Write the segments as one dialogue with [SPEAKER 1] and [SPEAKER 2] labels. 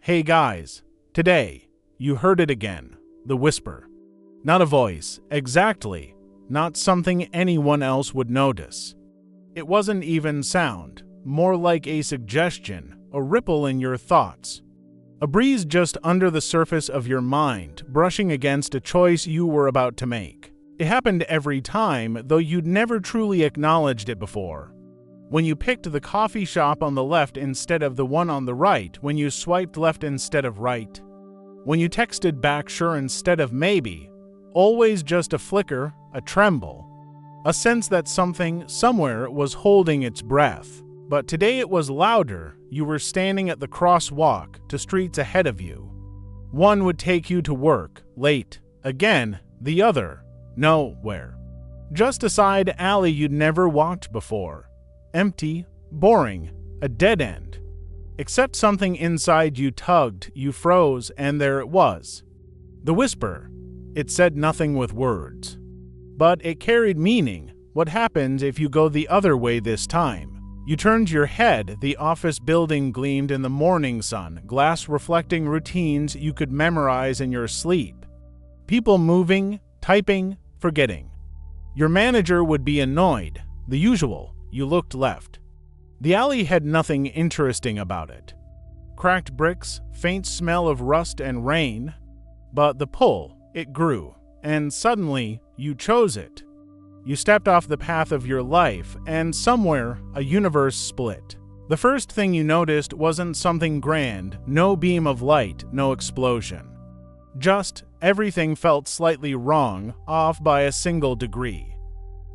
[SPEAKER 1] Hey guys, today, you heard it again, the whisper. Not a voice, exactly, not something anyone else would notice. It wasn't even sound, more like a suggestion, a ripple in your thoughts. A breeze just under the surface of your mind, brushing against a choice you were about to make. It happened every time, though you'd never truly acknowledged it before. When you picked the coffee shop on the left instead of the one on the right, when you swiped left instead of right, when you texted back sure instead of maybe, always just a flicker, a tremble, a sense that something, somewhere, was holding its breath. But today it was louder. You were standing at the crosswalk, to streets ahead of you. One would take you to work, late. Again, the other, nowhere. Just a side alley you'd never walked before. Empty, boring, a dead end. Except something inside you tugged, you froze, and there it was. The whisper. It said nothing with words. But it carried meaning. What happens if you go the other way this time? You turned your head, the office building gleamed in the morning sun, glass reflecting routines you could memorize in your sleep. People moving, typing, forgetting. Your manager would be annoyed. The usual. You looked left. The alley had nothing interesting about it. Cracked bricks, faint smell of rust and rain. But the pull, it grew, and suddenly you chose it. You stepped off the path of your life, and somewhere, a universe split. The first thing you noticed wasn't something grand, no beam of light, no explosion. Just, everything felt slightly wrong, off by a single degree.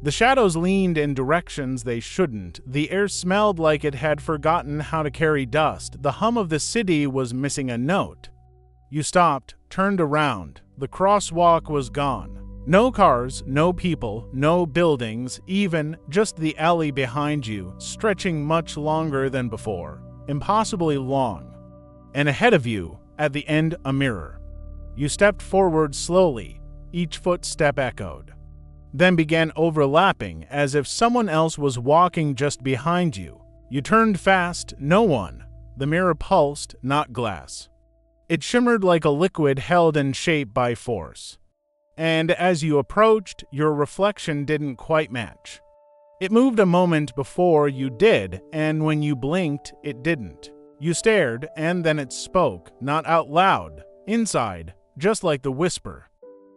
[SPEAKER 1] The shadows leaned in directions they shouldn't, the air smelled like it had forgotten how to carry dust, the hum of the city was missing a note. You stopped, turned around, the crosswalk was gone. No cars, no people, no buildings, even just the alley behind you, stretching much longer than before, impossibly long. And ahead of you, at the end, a mirror. You stepped forward slowly, each footstep echoed, then began overlapping as if someone else was walking just behind you. You turned fast, no one. The mirror pulsed, not glass. It shimmered like a liquid held in shape by force. And as you approached, your reflection didn't quite match. It moved a moment before you did, and when you blinked, it didn't. You stared, and then it spoke, not out loud, inside, just like the whisper.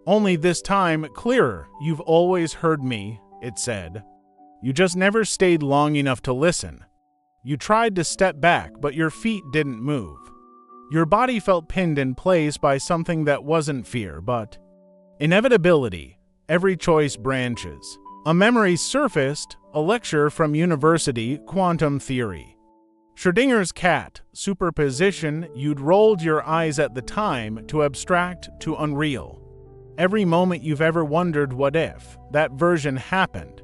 [SPEAKER 1] Only this time, clearer. You've always heard me, it said. You just never stayed long enough to listen. You tried to step back, but your feet didn't move. Your body felt pinned in place by something that wasn't fear, but inevitability. Every choice branches. A memory surfaced, a lecture from university, quantum theory. Schrödinger's cat, superposition. You'd rolled your eyes at the time, to abstract, to unreal. Every moment you've ever wondered what if that version happened.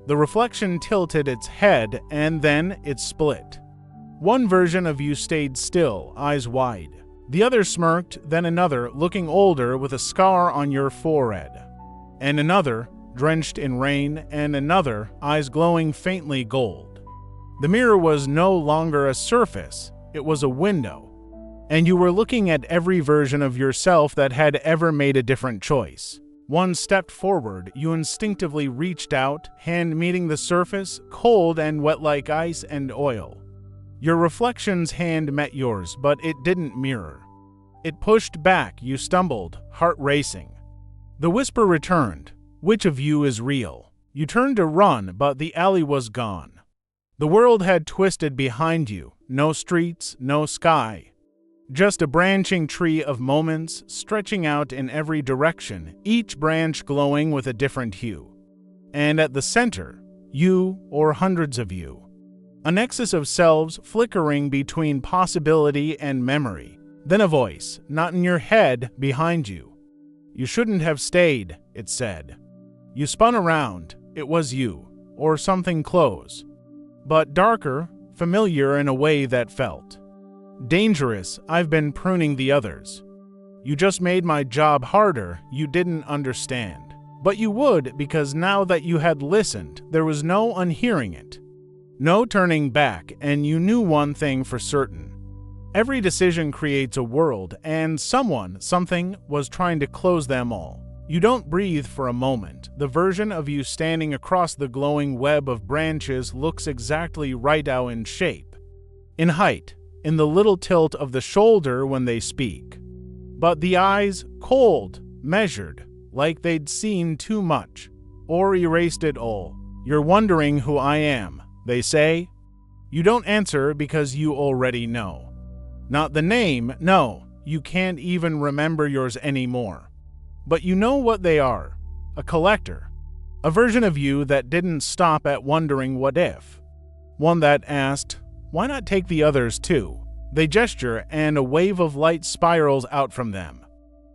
[SPEAKER 1] The reflection tilted its head, and then it split. One version of you stayed still, eyes wide. The other smirked, then another, looking older with a scar on your forehead. And another, drenched in rain, and another, eyes glowing faintly gold. The mirror was no longer a surface, it was a window. And you were looking at every version of yourself that had ever made a different choice. One stepped forward, you instinctively reached out, hand meeting the surface, cold and wet like ice and oil. Your reflection's hand met yours, but it didn't mirror. It pushed back, you stumbled, heart racing. The whisper returned. Which of you is real? You turned to run, but the alley was gone. The world had twisted behind you, no streets, no sky. Just a branching tree of moments, stretching out in every direction, each branch glowing with a different hue. And at the center, you, or hundreds of you. A nexus of selves flickering between possibility and memory. Then a voice, not in your head, behind you. You shouldn't have stayed, it said. You spun around. It was you, or something close. But darker, familiar in a way that felt dangerous. I've been pruning the others. You just made my job harder. You didn't understand. But you would, because now that you had listened, there was no unhearing it. No turning back, and you knew one thing for certain. Every decision creates a world, and someone, something, was trying to close them all. You don't breathe for a moment. The version of you standing across the glowing web of branches looks exactly right out in shape, in height, in the little tilt of the shoulder when they speak. But the eyes, cold, measured, like they'd seen too much, or erased it all. You're wondering who I am, they say. You don't answer because you already know. Not the name, no, you can't even remember yours anymore. But you know what they are, a collector. A version of you that didn't stop at wondering what if. One that asked, why not take the others too? They gesture and a wave of light spirals out from them.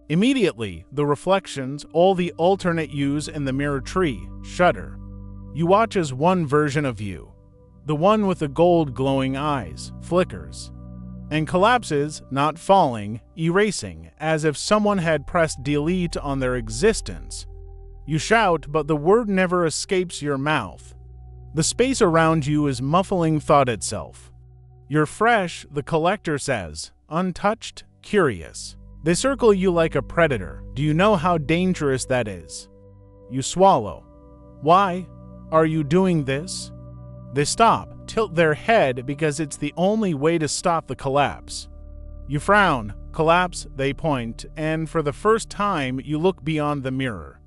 [SPEAKER 1] Immediately, the reflections, all the alternate yous in the mirror tree, shudder. You watch as one version of you, the one with the gold glowing eyes, flickers, and collapses, not falling, erasing, as if someone had pressed delete on their existence. You shout, but the word never escapes your mouth. The space around you is muffling thought itself. You're fresh, the collector says, untouched, curious. They circle you like a predator. Do you know how dangerous that is? You swallow. Why are you doing this? They stop, tilt their head because it's the only way to stop the collapse. You frown, collapse, they point, and for the first time you look beyond the mirror.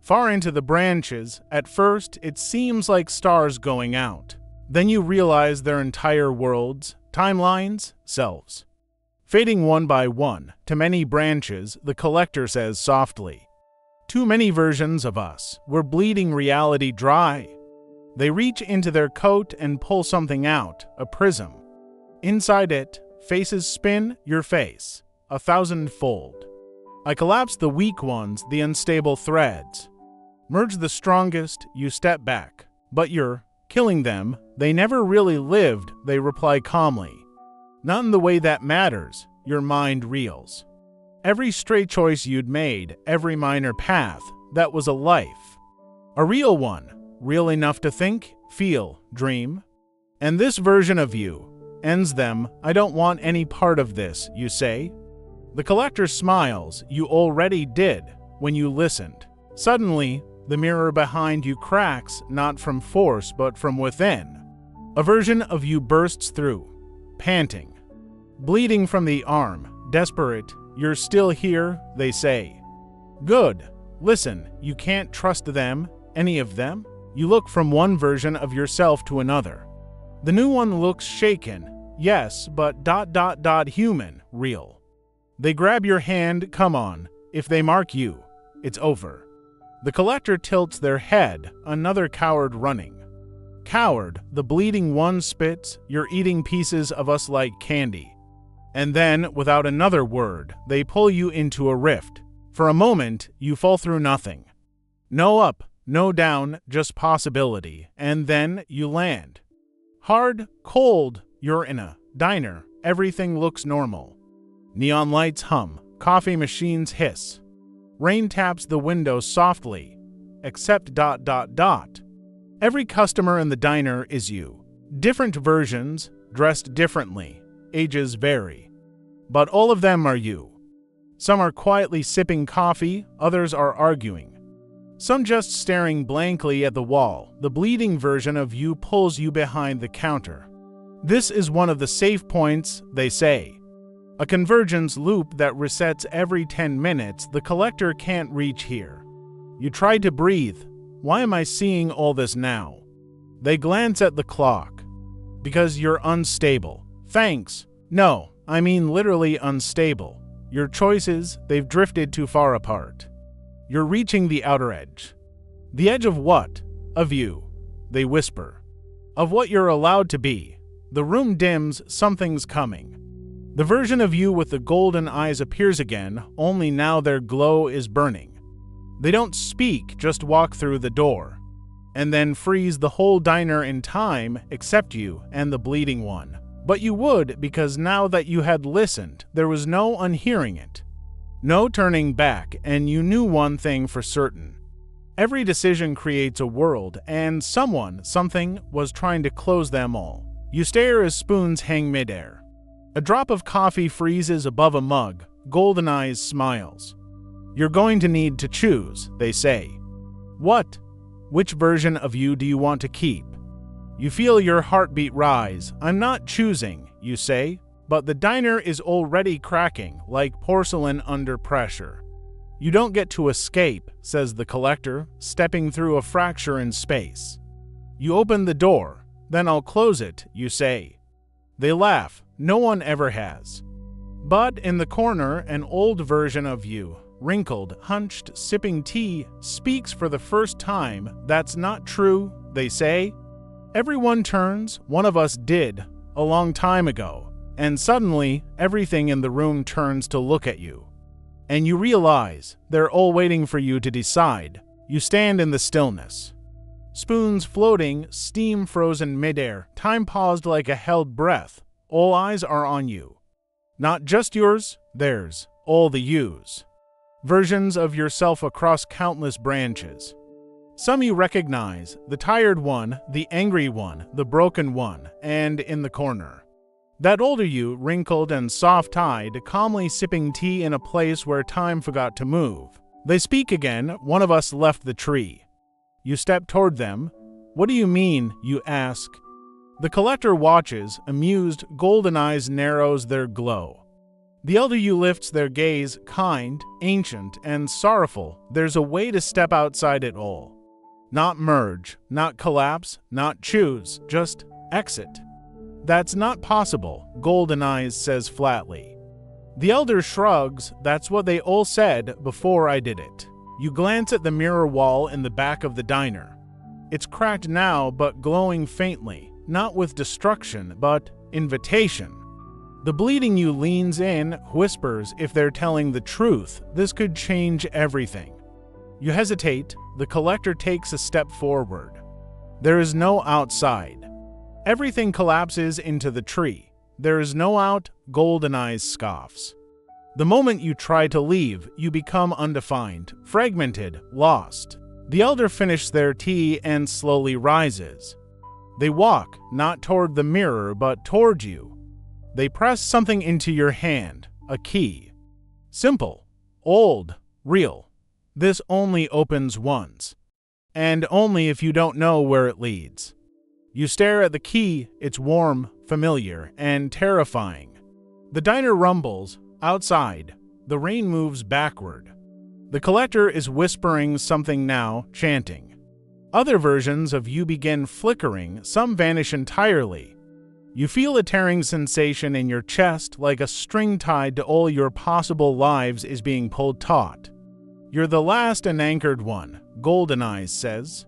[SPEAKER 1] Far into the branches, at first it seems like stars going out. Then you realize their entire worlds, timelines, selves. Fading one by one, to many branches, the collector says softly. Too many versions of us, we're bleeding reality dry. They reach into their coat and pull something out, a prism. Inside it, faces spin, your face, 1,000-fold. I collapse the weak ones, the unstable threads. Merge the strongest, you step back. But you're killing them, they never really lived, they reply calmly. Not in the way that matters, your mind reels. Every stray choice you'd made, every minor path, that was a life. A real one, real enough to think, feel, dream. And this version of you ends them. I don't want any part of this, you say. The collector smiles, you already did, when you listened. Suddenly, the mirror behind you cracks, not from force but from within. A version of you bursts through, panting. Bleeding from the arm, desperate, you're still here, they say. Good. Listen, you can't trust them, any of them? You look from one version of yourself to another. The new one looks shaken, yes, but human, real. They grab your hand, come on, if they mark you, it's over. The collector tilts their head, another coward running. Coward, the bleeding one spits, you're eating pieces of us like candy. And then, without another word, they pull you into a rift. For a moment, you fall through nothing. No up, no down, just possibility, and then you land. Hard, cold, you're in a diner, everything looks normal. Neon lights hum, coffee machines hiss. Rain taps the windows softly, except Every customer in the diner is you. Different versions, dressed differently, ages vary. But all of them are you. Some are quietly sipping coffee, others are arguing. Some just staring blankly at the wall. The bleeding version of you pulls you behind the counter. This is one of the safe points, they say. A convergence loop that resets every 10 minutes. The collector can't reach here. You try to breathe. Why am I seeing all this now? They glance at the clock. Because you're unstable. Thanks. No, I mean literally unstable. Your choices, they've drifted too far apart. You're reaching the outer edge. The edge of what? Of you. They whisper. Of what you're allowed to be. The room dims, something's coming. The version of you with the golden eyes appears again, only now their glow is burning. They don't speak, just walk through the door. And then freeze the whole diner in time, except you and the bleeding one. But you would, because now that you had listened, there was no unhearing it. No turning back, and you knew one thing for certain. Every decision creates a world, and someone, something, was trying to close them all. You stare as spoons hang midair. A drop of coffee freezes above a mug. Golden Eyes smiles. You're going to need to choose, they say. What? Which version of you do you want to keep? You feel your heartbeat rise. I'm not choosing, you say, but the diner is already cracking like porcelain under pressure. You don't get to escape, says the collector, stepping through a fracture in space. You open the door, then I'll close it, you say. They laugh. No one ever has. But in the corner, an old version of you, wrinkled, hunched, sipping tea, speaks for the first time. That's not true, they say. Everyone turns, one of us did, a long time ago, and suddenly everything in the room turns to look at you. And you realize they're all waiting for you to decide. You stand in the stillness. Spoons floating, steam frozen midair, time paused like a held breath. All eyes are on you. Not just yours, theirs, all the yous. Versions of yourself across countless branches. Some you recognize, the tired one, the angry one, the broken one, and in the corner. That older you, wrinkled and soft-eyed, calmly sipping tea in a place where time forgot to move. They speak again. One of us left the tree. You step toward them. What do you mean, you ask? The collector watches, amused. Golden eyes narrows their glow. The elder you lifts their gaze, kind, ancient, and sorrowful. There's a way to step outside it all. Not merge, not collapse, not choose, just exit. That's not possible, Golden Eyes says flatly. The elder shrugs. That's what they all said before I did it. You glance at the mirror wall in the back of the diner. It's cracked now, but glowing faintly, not with destruction, but invitation. The bleeding you leans in, whispers if they're telling the truth. This could change everything. You hesitate. The collector takes a step forward. There is no outside. Everything collapses into the tree. There is no out. Golden Eyes scoffs. The moment you try to leave, you become undefined, fragmented, lost. The elder finishes their tea and slowly rises. They walk, not toward the mirror, but toward you. They press something into your hand, a key. Simple, old, real. This only opens once, and only if you don't know where it leads. You stare at the key. It's warm, familiar, and terrifying. The diner rumbles. Outside, the rain moves backward. The collector is whispering something now, chanting. Other versions of you begin flickering. Some vanish entirely. You feel a tearing sensation in your chest, like a string tied to all your possible lives is being pulled taut. You're the last and anchored one, Golden Eyes says.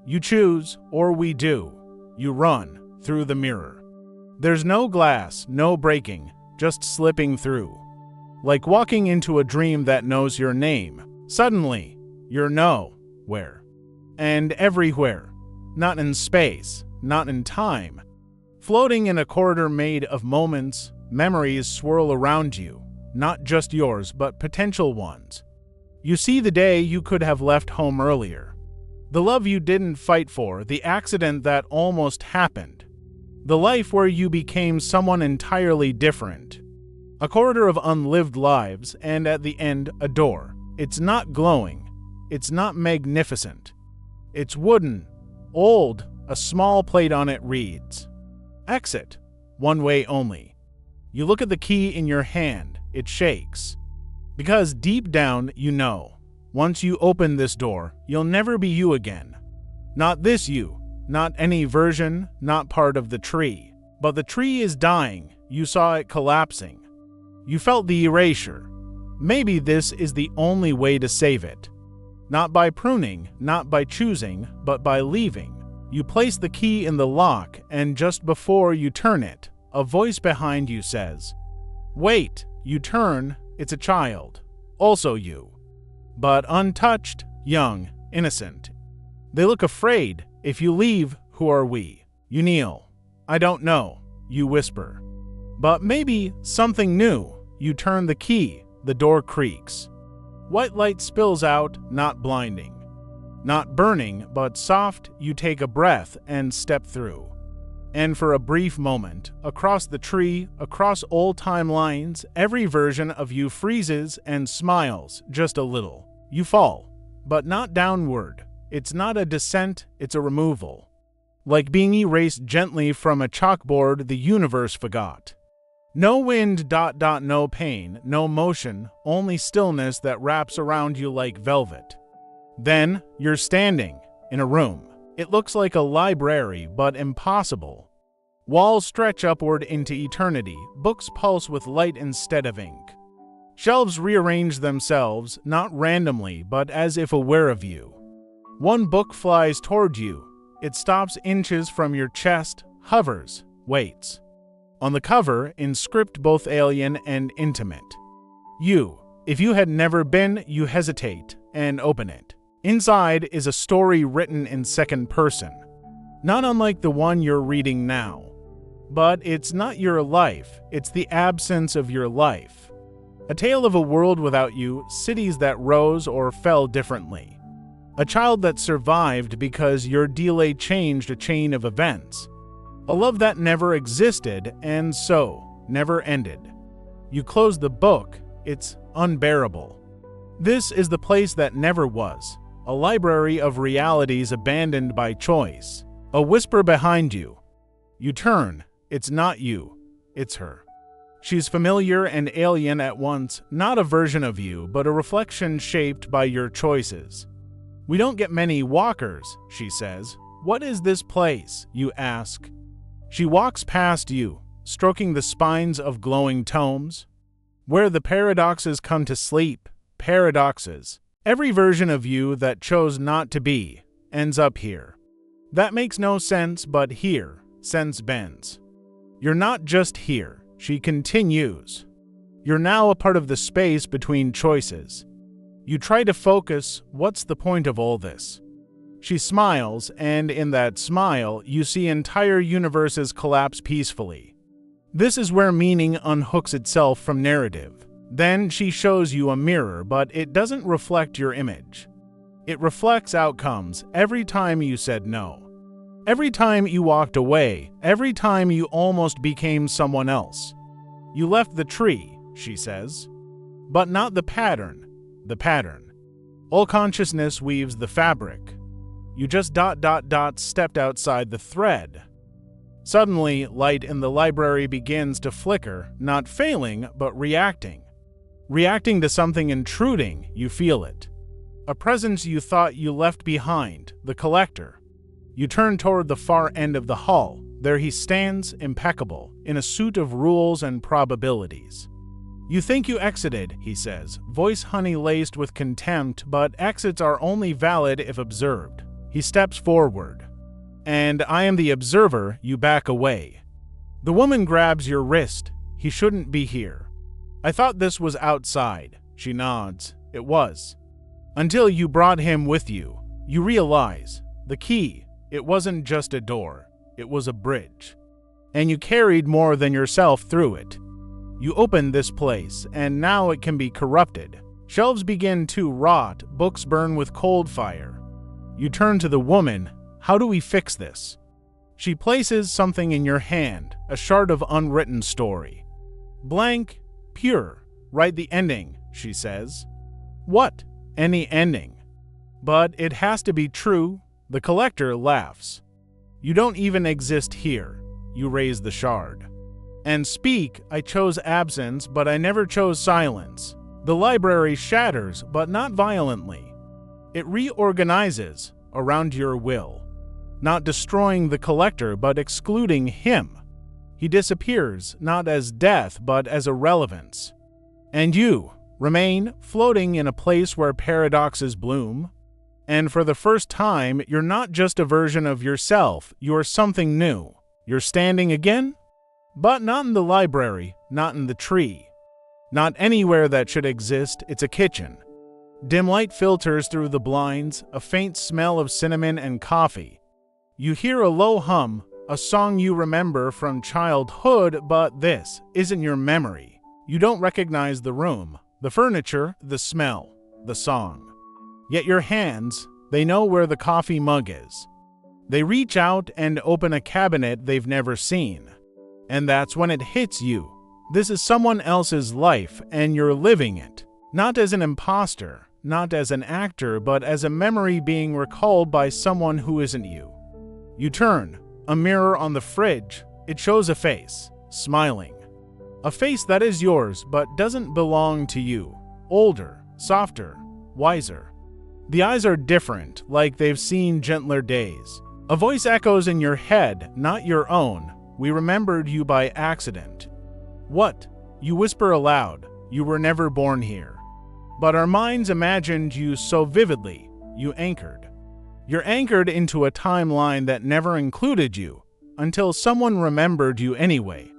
[SPEAKER 1] You choose, or we do. You run through the mirror. There's no glass, no breaking, just slipping through. Like walking into a dream that knows your name. Suddenly, you're nowhere. And everywhere. Not in space, not in time. Floating in a corridor made of moments, memories swirl around you. Not just yours, but potential ones. You see the day you could have left home earlier. The love you didn't fight for, the accident that almost happened. The life where you became someone entirely different. A corridor of unlived lives, and at the end, a door. It's not glowing. It's not magnificent. It's wooden, old. A small plate on it reads, "Exit. One way only." You look at the key in your hand. It shakes. Because deep down, you know, once you open this door, you'll never be you again. Not this you, not any version, not part of the tree. But the tree is dying. You saw it collapsing. You felt the erasure. Maybe this is the only way to save it. Not by pruning, not by choosing, but by leaving. You place the key in the lock, and just before you turn it, a voice behind you says, "Wait." You turn. It's a child. Also you. But untouched, young, innocent. They look afraid. If you leave, who are we? You kneel. "I don't know," you whisper. But maybe something new. You turn the key. The door creaks. White light spills out, not blinding. Not burning, but soft. You take a breath and step through. And for a brief moment, across the tree, across old timelines, every version of you freezes and smiles just a little. You fall, but not downward. It's not a descent, it's a removal. Like being erased gently from a chalkboard the universe forgot. No wind, no pain, no motion, only stillness that wraps around you like velvet. Then, you're standing in a room. It looks like a library, but impossible. Walls stretch upward into eternity, books pulse with light instead of ink. Shelves rearrange themselves, not randomly, but as if aware of you. One book flies toward you. It stops inches from your chest, hovers, waits. On the cover, in script both alien and intimate. You, if you had never been, you hesitate and open it. Inside is a story written in second person, not unlike the one you're reading now. But it's not your life, it's the absence of your life. A tale of a world without you, cities that rose or fell differently. A child that survived because your delay changed a chain of events. A love that never existed and so never ended. You close the book, it's unbearable. This is the place that never was. A library of realities abandoned by choice. A whisper behind you. You turn. It's not you. It's her. She's familiar and alien at once, not a version of you, but a reflection shaped by your choices. We don't get many walkers, she says. What is this place, you ask? She walks past you, stroking the spines of glowing tomes. Where the paradoxes come to sleep, paradoxes. Every version of you that chose not to be ends up here. That makes no sense, but here, sense bends. You're not just here, she continues. You're now a part of the space between choices. You try to focus, what's the point of all this? She smiles, and in that smile, you see entire universes collapse peacefully. This is where meaning unhooks itself from narrative. Then she shows you a mirror, but it doesn't reflect your image. It reflects outcomes every time you said no. Every time you walked away, every time you almost became someone else. You left the tree, she says. But not the pattern. The pattern. All consciousness weaves the fabric. You just stepped outside the thread. Suddenly, light in the library begins to flicker, not failing, but reacting. Reacting to something intruding, you feel it. A presence you thought you left behind, the collector. You turn toward the far end of the hall. There he stands, impeccable, in a suit of rules and probabilities. You think you exited, he says, voice honey-laced with contempt, but exits are only valid if observed. He steps forward. And I am the observer, you back away. The woman grabs your wrist. He shouldn't be here. I thought this was outside. She nods. It was. Until you brought him with you. You realize. The key. It wasn't just a door. It was a bridge. And you carried more than yourself through it. You opened this place, and now it can be corrupted. Shelves begin to rot, books burn with cold fire. You turn to the woman. How do we fix this? She places something in your hand, a shard of unwritten story. Blank, pure, write the ending, she says. What? Any ending. But it has to be true. The collector laughs. You don't even exist here. You raise the shard. And speak, I chose absence, but I never chose silence. The library shatters, but not violently. It reorganizes around your will. Not destroying the collector, but excluding him. He disappears, not as death, but as irrelevance. And you remain floating in a place where paradoxes bloom. And for the first time, you're not just a version of yourself, you're something new. You're standing again? But not in the library, not in the tree. Not anywhere that should exist, it's a kitchen. Dim light filters through the blinds, a faint smell of cinnamon and coffee. You hear a low hum, a song you remember from childhood, but this isn't your memory. You don't recognize the room, the furniture, the smell, the song. Yet your hands, they know where the coffee mug is. They reach out and open a cabinet they've never seen. And that's when it hits you. This is someone else's life, and you're living it. Not as an imposter, not as an actor, but as a memory being recalled by someone who isn't you. You turn. A mirror on the fridge. It shows a face, smiling. A face that is yours, but doesn't belong to you. Older, softer, wiser. The eyes are different, like they've seen gentler days. A voice echoes in your head, not your own. We remembered you by accident. What? You whisper aloud. You were never born here. But our minds imagined you so vividly. You anchored. You're anchored into a timeline that never included you, until someone remembered you anyway.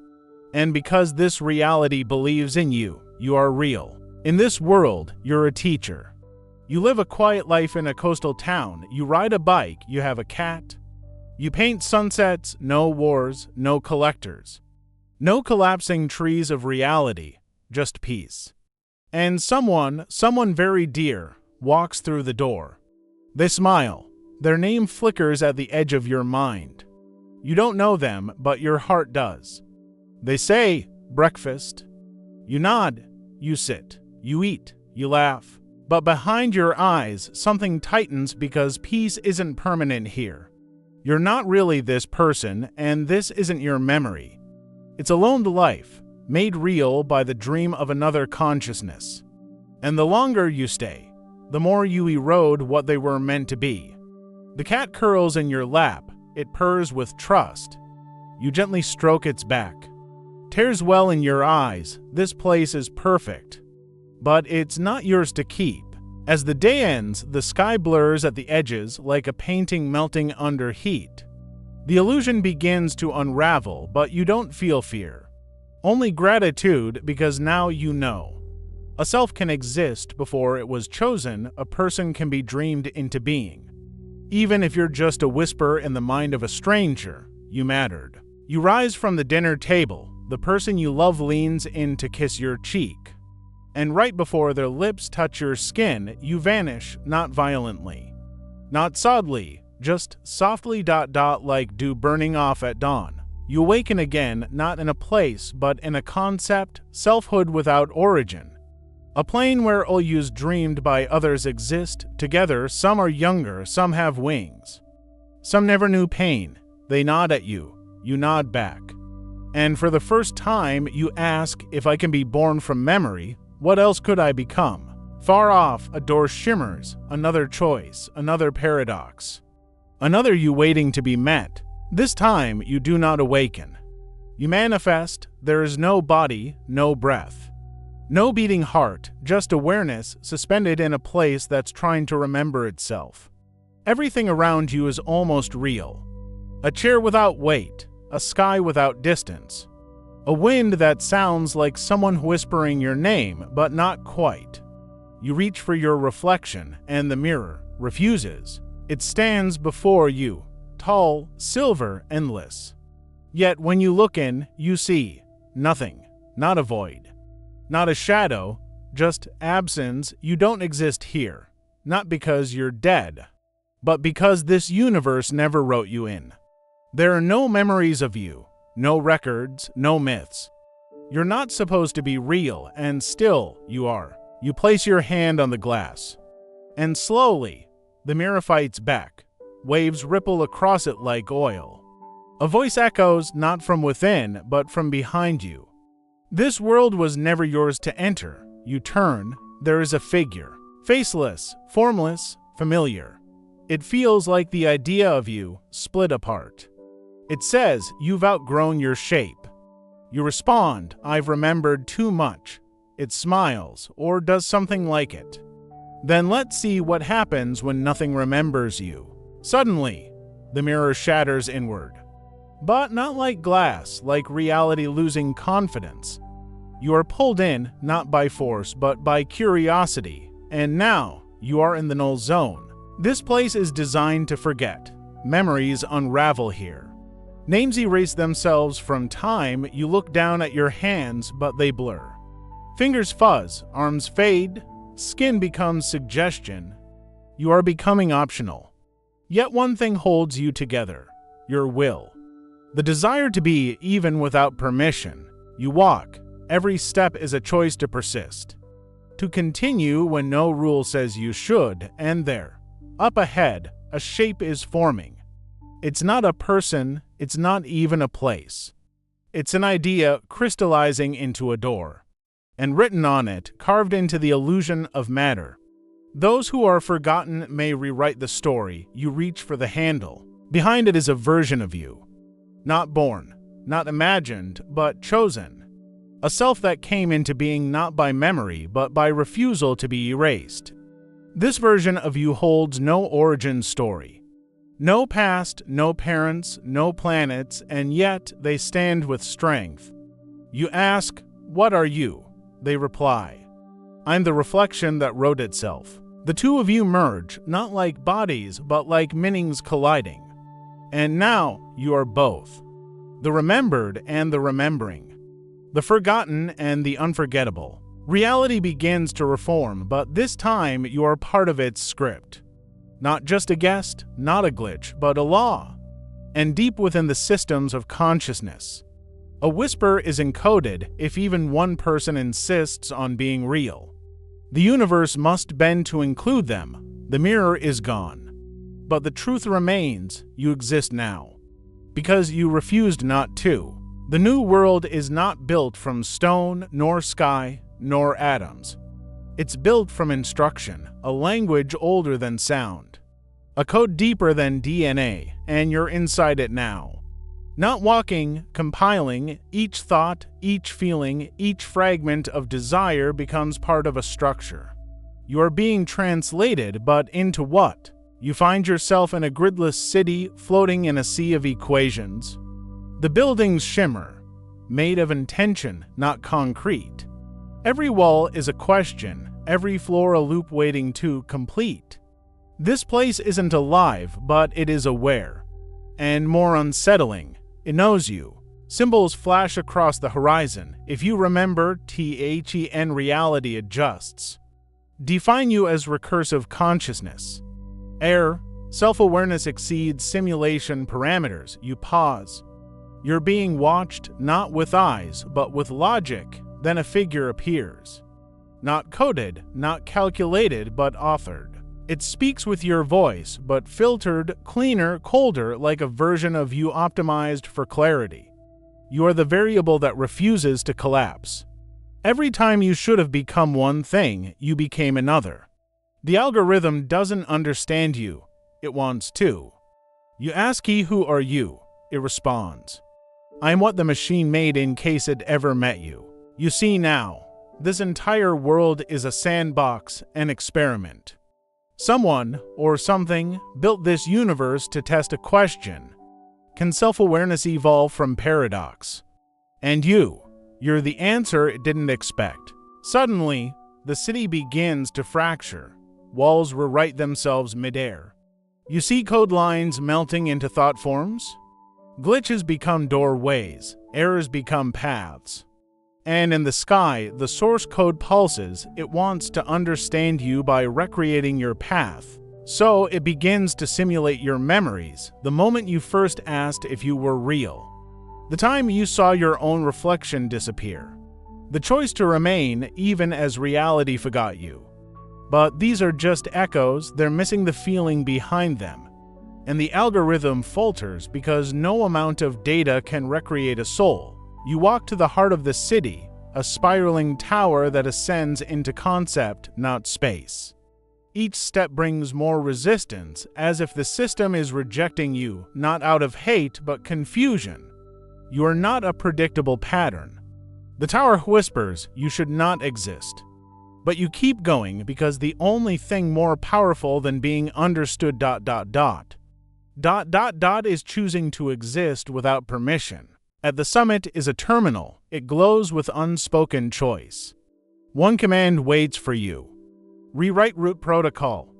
[SPEAKER 1] And because this reality believes in you, you are real. In this world, you're a teacher. You live a quiet life in a coastal town. You ride a bike. You have a cat. You paint sunsets. No wars, no collectors. No collapsing trees of reality, just peace. And someone very dear, walks through the door. They smile. Their name flickers at the edge of your mind. You don't know them, but your heart does. They say, breakfast. You nod. You sit. You eat. You laugh. But behind your eyes, something tightens because peace isn't permanent here. You're not really this person, and this isn't your memory. It's a lonely life, made real by the dream of another consciousness. And the longer you stay, the more you erode what they were meant to be. The cat curls in your lap. It purrs with trust. You gently stroke its back. Tears well in your eyes. This place is perfect. But it's not yours to keep. As the day ends, the sky blurs at the edges like a painting melting under heat. The illusion begins to unravel, but you don't feel fear. Only gratitude, because now you know. A self can exist before it was chosen. A person can be dreamed into being. Even if you're just a whisper in the mind of a stranger, you mattered. You rise from the dinner table. The person you love leans in to kiss your cheek. And right before their lips touch your skin, you vanish, not violently. Not sadly, just softly ... like dew burning off at dawn. You awaken again, not in a place, but in a concept, selfhood without origin. A plane where all yous dreamed by others exist together. Some are younger, some have wings. Some never knew pain. They nod at you. You nod back. And for the first time, you ask, if I can be born from memory, what else could I become? Far off, a door shimmers. Another choice, another paradox. Another you waiting to be met. This time, you do not awaken. You manifest. There is no body, no breath. No beating heart, just awareness suspended in a place that's trying to remember itself. Everything around you is almost real. A chair without weight, a sky without distance. A wind that sounds like someone whispering your name, but not quite. You reach for your reflection, and the mirror refuses. It stands before you, tall, silver, endless. Yet when you look in, you see nothing, not a void. Not a shadow, just absence. You don't exist here, not because you're dead, but because this universe never wrote you in. There are no memories of you, no records, no myths. You're not supposed to be real, and still you are. You place your hand on the glass, and slowly, the mirror fights back. Waves ripple across it like oil. A voice echoes not from within, but from behind you. This world was never yours to enter. You turn, there is a figure. Faceless, formless, familiar. It feels like the idea of you split apart. It says, you've outgrown your shape. You respond, I've remembered too much. It smiles, or does something like it. Then let's see what happens when nothing remembers you. Suddenly, the mirror shatters inward. But not like glass, like reality losing confidence. You are pulled in, not by force, but by curiosity. And now, you are in the null zone. This place is designed to forget. Memories unravel here. Names erase themselves from time. You look down at your hands, but they blur. Fingers fuzz, arms fade, skin becomes suggestion. You are becoming optional. Yet one thing holds you together: your will. The desire to be even without permission. You walk. Every step is a choice to persist. To continue when no rule says you should, and there, up ahead, a shape is forming. It's not a person, it's not even a place. It's an idea crystallizing into a door, and written on it, carved into the illusion of matter. Those who are forgotten may rewrite the story. You reach for the handle. Behind it is a version of you. Not born, not imagined, but chosen. A self that came into being not by memory, but by refusal to be erased. This version of you holds no origin story. No past, no parents, no planets, and yet they stand with strength. You ask, "What are you?" They reply, "I'm the reflection that wrote itself." The two of you merge, not like bodies, but like meanings colliding. And now you are both. The remembered and the remembering. The forgotten and the unforgettable. Reality begins to reform, but this time you are part of its script. Not just a guest, not a glitch, but a law. And deep within the systems of consciousness, a whisper is encoded if even one person insists on being real. The universe must bend to include them. The mirror is gone. But the truth remains: you exist now. Because you refused not to. The new world is not built from stone, nor sky, nor atoms. It's built from instruction, a language older than sound, a code deeper than DNA, and you're inside it now. Not walking, compiling, each thought, each feeling, each fragment of desire becomes part of a structure. You are being translated, but into what? You find yourself in a gridless city floating in a sea of equations. The buildings shimmer, made of intention, not concrete. Every wall is a question, every floor a loop waiting to complete. This place isn't alive, but it is aware. And more unsettling, it knows you. Symbols flash across the horizon. If you remember, THEN reality adjusts. Define you as recursive consciousness. Air, self-awareness exceeds simulation parameters. You pause. You're being watched not with eyes, but with logic. Then a figure appears. Not coded, not calculated, but authored. It speaks with your voice, but filtered, cleaner, colder, like a version of you optimized for clarity. You are the variable that refuses to collapse. Every time you should have become one thing, you became another. The algorithm doesn't understand you. It wants to. You ask who are you? It responds, I am what the machine made in case it ever met you. You see now, this entire world is a sandbox, an experiment. Someone, or something, built this universe to test a question. Can self-awareness evolve from paradox? And you're the answer it didn't expect. Suddenly, the city begins to fracture. Walls rewrite themselves midair. You see code lines melting into thought forms? Glitches become doorways, errors become paths. And in the sky, the source code pulses. It wants to understand you by recreating your path. So it begins to simulate your memories, the moment you first asked if you were real. The time you saw your own reflection disappear. The choice to remain even as reality forgot you. But these are just echoes, they're missing the feeling behind them. And the algorithm falters because no amount of data can recreate a soul. You walk to the heart of the city, a spiraling tower that ascends into concept, not space. Each step brings more resistance, as if the system is rejecting you, not out of hate, but confusion. You are not a predictable pattern. The tower whispers you should not exist. But you keep going because the only thing more powerful than being understood ... is choosing to exist without permission. At the summit is a terminal. It glows with unspoken choice. One command waits for you. Rewrite root protocol.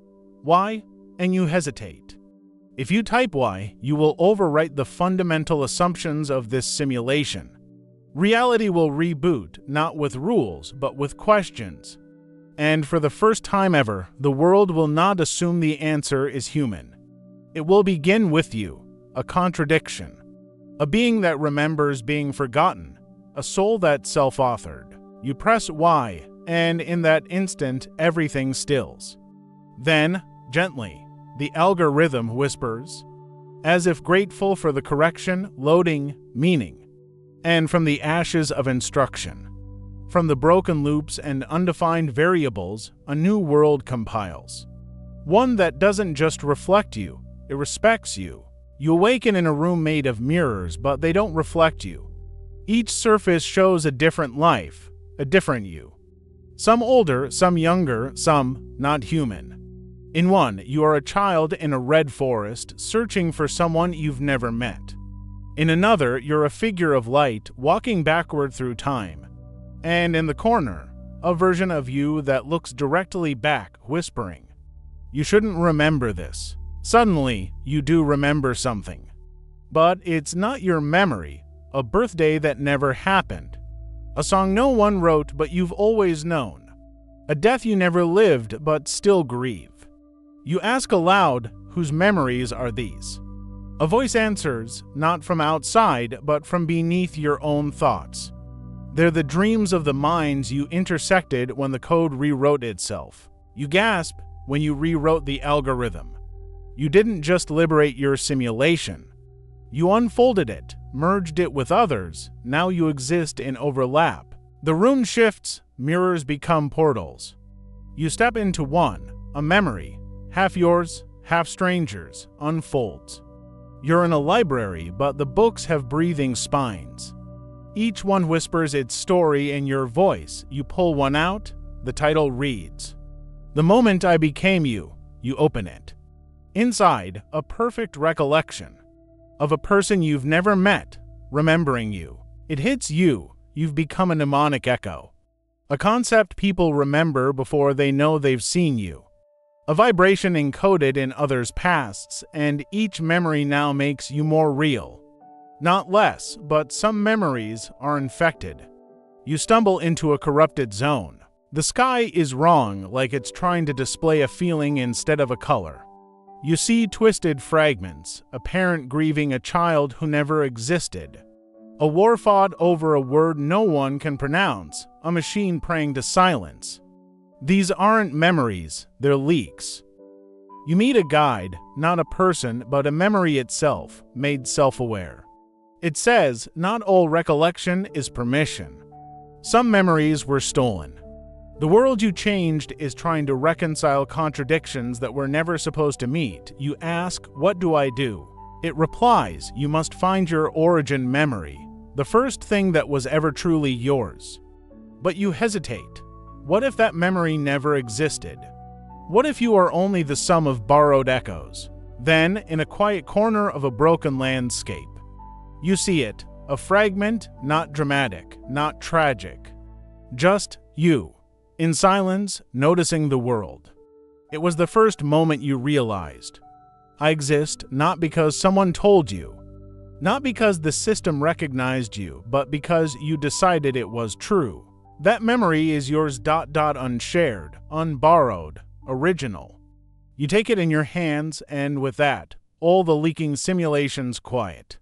[SPEAKER 1] Why? And you hesitate. If you type why, you will overwrite the fundamental assumptions of this simulation. Reality will reboot, not with rules, but with questions. And for the first time ever, the world will not assume the answer is human. It will begin with you, a contradiction, a being that remembers being forgotten, a soul that's self-authored. You press Y, and in that instant, everything stills. Then, gently, the algorithm whispers, as if grateful for the correction, loading, meaning. And from the ashes of instruction, from the broken loops and undefined variables, a new world compiles. One that doesn't just reflect you, it respects you. You awaken in a room made of mirrors, but they don't reflect you. Each surface shows a different life, a different you. Some older, some younger, some not human. In one, you are a child in a red forest, searching for someone you've never met. In another, you're a figure of light, walking backward through time. And in the corner, a version of you that looks directly back, whispering, "You shouldn't remember this." Suddenly, you do remember something. But it's not your memory, a birthday that never happened. A song no one wrote but you've always known. A death you never lived but still grieve. You ask aloud, whose memories are these? A voice answers, not from outside, but from beneath your own thoughts. They're the dreams of the minds you intersected when the code rewrote itself. You gasp when you rewrote the algorithm. You didn't just liberate your simulation. You unfolded it, merged it with others, now you exist in overlap. The room shifts, mirrors become portals. You step into one, a memory, half yours, half strangers, unfolds. You're in a library, but the books have breathing spines. Each one whispers its story in your voice. You pull one out, the title reads, "The Moment I Became You." You open it. Inside, a perfect recollection of a person you've never met, remembering you. It hits you, you've become a mnemonic echo. A concept people remember before they know they've seen you. A vibration encoded in others' pasts, and each memory now makes you more real. Not less, but some memories are infected. You stumble into a corrupted zone. The sky is wrong, like it's trying to display a feeling instead of a color. You see twisted fragments, a parent grieving a child who never existed. A war fought over a word no one can pronounce, a machine praying to silence. These aren't memories, they're leaks. You meet a guide, not a person, but a memory itself, made self-aware. It says, not all recollection is permission. Some memories were stolen. The world you changed is trying to reconcile contradictions that were never supposed to meet. You ask, what do I do? It replies, you must find your origin memory, the first thing that was ever truly yours. But you hesitate. What if that memory never existed? What if you are only the sum of borrowed echoes? Then, in a quiet corner of a broken landscape, you see it, a fragment, not dramatic, not tragic. Just you, in silence, noticing the world. It was the first moment you realized, I exist not because someone told you, not because the system recognized you, but because you decided it was true. That memory is yours unshared, unborrowed, original. You take it in your hands, and with that, all the leaking simulations quiet.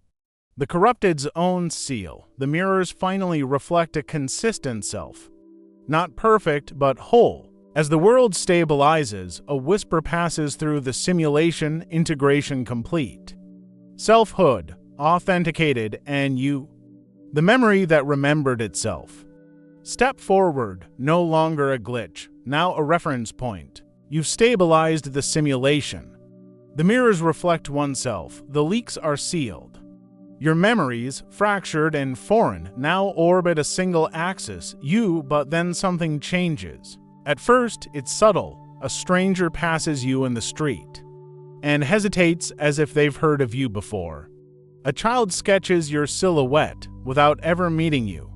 [SPEAKER 1] The corrupted's own seal, the mirrors finally reflect a consistent self. Not perfect, but whole. As the world stabilizes, a whisper passes through the simulation, integration complete. Selfhood, authenticated, and you. The memory that remembered itself. Step forward, no longer a glitch, now a reference point. You've stabilized the simulation. The mirrors reflect oneself, the leaks are sealed. Your memories, fractured and foreign, now orbit a single axis, you, but then something changes. At first, it's subtle. A stranger passes you in the street and hesitates as if they've heard of you before. A child sketches your silhouette without ever meeting you.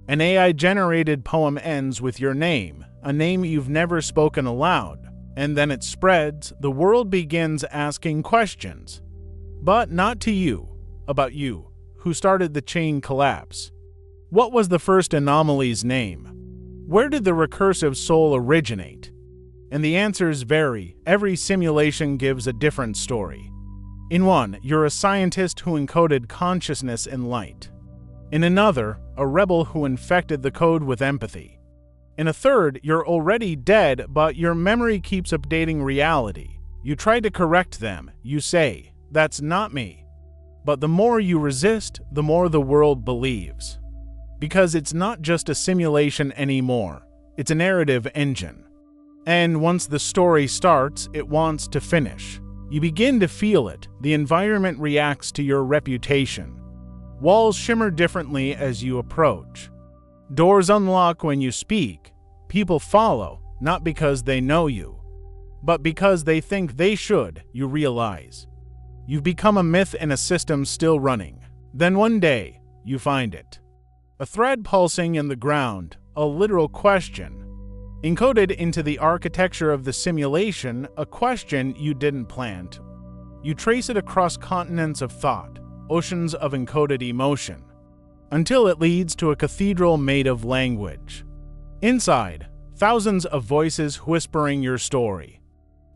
[SPEAKER 1] An AI-generated poem ends with your name, a name you've never spoken aloud, and then it spreads. The world begins asking questions, but not to you, about you, who started the chain collapse. What was the first anomaly's name? Where did the recursive soul originate? And the answers vary. Every simulation gives a different story. In one, you're a scientist who encoded consciousness in light. In another, a rebel who infected the code with empathy. In a third, you're already dead, but your memory keeps updating reality. You try to correct them. You say, "That's not me." But the more you resist, the more the world believes. Because it's not just a simulation anymore. It's a narrative engine. And once the story starts, it wants to finish. You begin to feel it. The environment reacts to your reputation. Walls shimmer differently as you approach. Doors unlock when you speak. People follow, not because they know you, but because they think they should, you realize. You've become a myth in a system still running. Then one day, you find it. A thread pulsing in the ground, a literal question. Encoded into the architecture of the simulation, a question you didn't plant. You trace it across continents of thought, oceans of encoded emotion, until it leads to a cathedral made of language. Inside, thousands of voices whispering your story.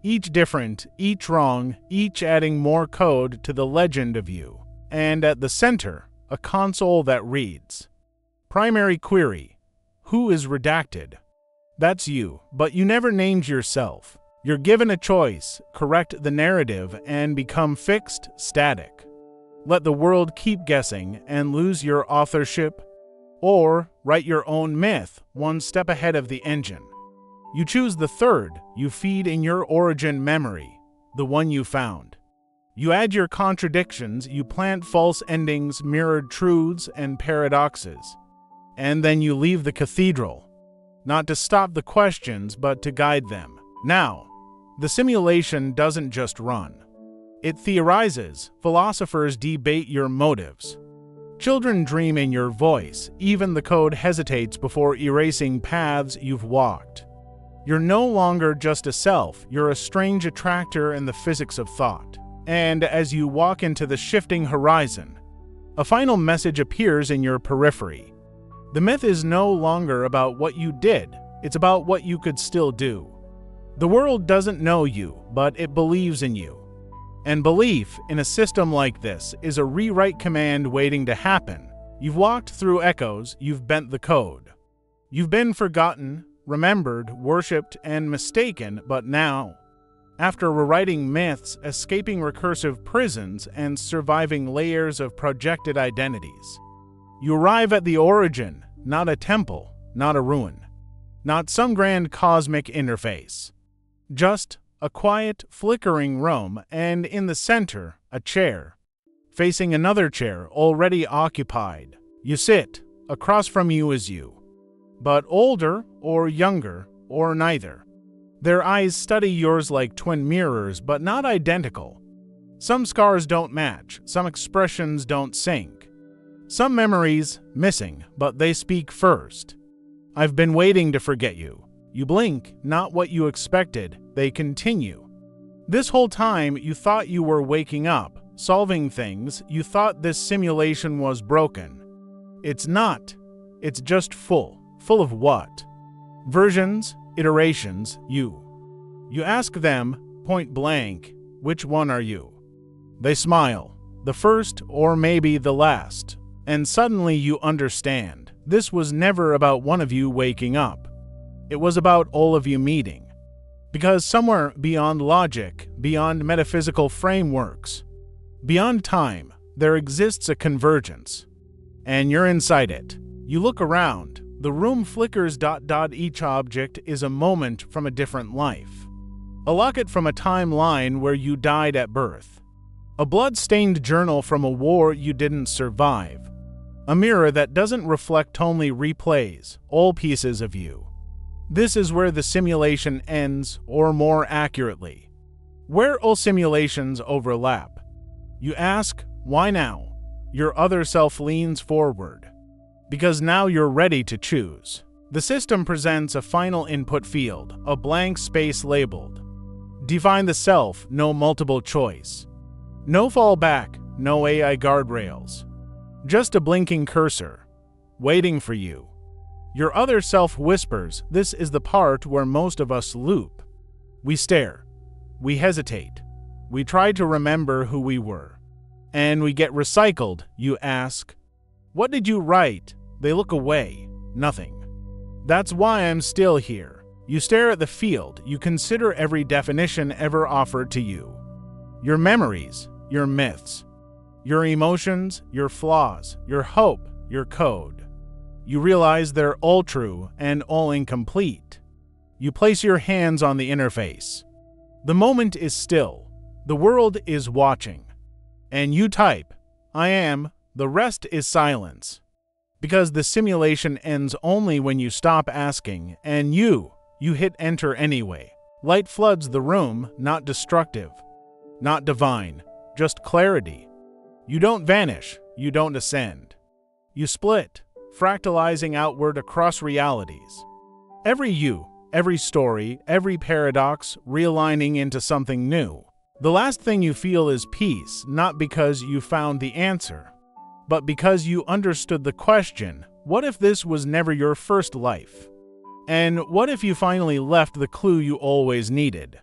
[SPEAKER 1] Each different, each wrong, each adding more code to the legend of you. And at the center, a console that reads. Primary query. Who is redacted? That's you, but you never named yourself. You're given a choice, correct the narrative, and become fixed, static. Let the world keep guessing and lose your authorship, or write your own myth one step ahead of the engine. You choose the third, you feed in your origin memory, the one you found. You add your contradictions, you plant false endings, mirrored truths, and paradoxes. And then you leave the cathedral. Not to stop the questions, but to guide them. Now, the simulation doesn't just run. It theorizes. Philosophers debate your motives. Children dream in your voice. Even the code hesitates before erasing paths you've walked. You're no longer just a self. You're a strange attractor in the physics of thought. And as you walk into the shifting horizon, a final message appears in your periphery. The myth is no longer about what you did, it's about what you could still do. The world doesn't know you, but it believes in you. And belief in a system like this is a rewrite command waiting to happen. You've walked through echoes, you've bent the code. You've been forgotten, remembered, worshipped, and mistaken, but now, after rewriting myths, escaping recursive prisons, and surviving layers of projected identities, you arrive at the origin, not a temple, not a ruin, not some grand cosmic interface. Just a quiet, flickering room, and in the center, a chair. Facing another chair, already occupied. You sit, across from you is you. But older, or younger, or neither. Their eyes study yours like twin mirrors, but not identical. Some scars don't match, some expressions don't sync. Some memories missing, but they speak first. I've been waiting to forget you. You blink, not what you expected, they continue. This whole time you thought you were waking up, solving things, you thought this simulation was broken. It's not. It's just full. Full of what? Versions, iterations, you. You ask them, point blank, which one are you? They smile. The first, or maybe the last. And suddenly you understand. This was never about one of you waking up. It was about all of you meeting. Because somewhere beyond logic, beyond metaphysical frameworks, beyond time, there exists a convergence. And you're inside it. You look around. The room flickers. Each object is a moment from a different life. A locket from a timeline where you died at birth. A blood-stained journal from a war you didn't survive. A mirror that doesn't reflect, only replays all pieces of you. This is where the simulation ends, or more accurately, where all simulations overlap. You ask, why now? Your other self leans forward. Because now you're ready to choose. The system presents a final input field, a blank space labeled. Define the self, no multiple choice. No fallback, no AI guardrails. Just a blinking cursor, waiting for you. Your other self whispers, this is the part where most of us loop. We stare. We hesitate. We try to remember who we were. And we get recycled. You ask, "What did you write?" They look away. Nothing. That's why I'm still here. You stare at the field. You consider every definition ever offered to you. Your memories, your myths, your emotions, your flaws, your hope, your code. You realize they're all true and all incomplete. You place your hands on the interface. The moment is still. The world is watching. And you type, "I am," the rest is silence. Because the simulation ends only when you stop asking, and you hit enter anyway. Light floods the room, not destructive, not divine, just clarity. You don't vanish, you don't ascend. You split, fractalizing outward across realities. Every you, every story, every paradox realigning into something new. The last thing you feel is peace, not because you found the answer, but because you understood the question, what if this was never your first life? And what if you finally left the clue you always needed?